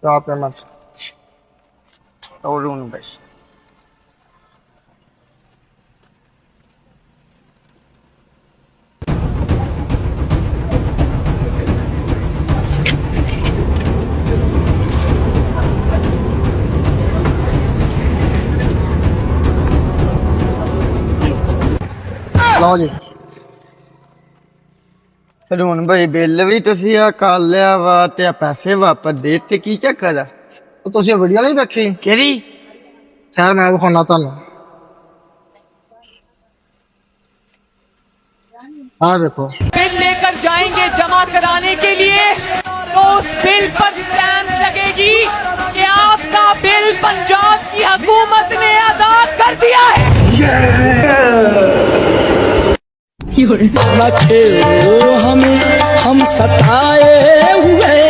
क्या पेमेंट और उन बस लो जी ਹੁਣ ਭਾਈ ਬਿੱਲ ਵੀ ਤੁਸੀਂ ਆ ਕਰ ਲਿਆ ਵਾ ਤੇ ਆ ਪੈਸੇ ਵਾਪਸ ਦੇ ਦਿੱਤੇ ਕੀ ਚੱਕਰ ਆ तो तुसी वीडियो नहीं देखी ਕਿਹੜੀ खैर मैं विखाना तुहानू हाँ देखो बिल लेकर जाएंगे जमा कराने के लिए तो उस बिल पर स्टैम्प लगेगी कि आपका बिल पंजाब की हुकूमत ने अदा कर दिया है। न खेलो हमें हम सताए हुए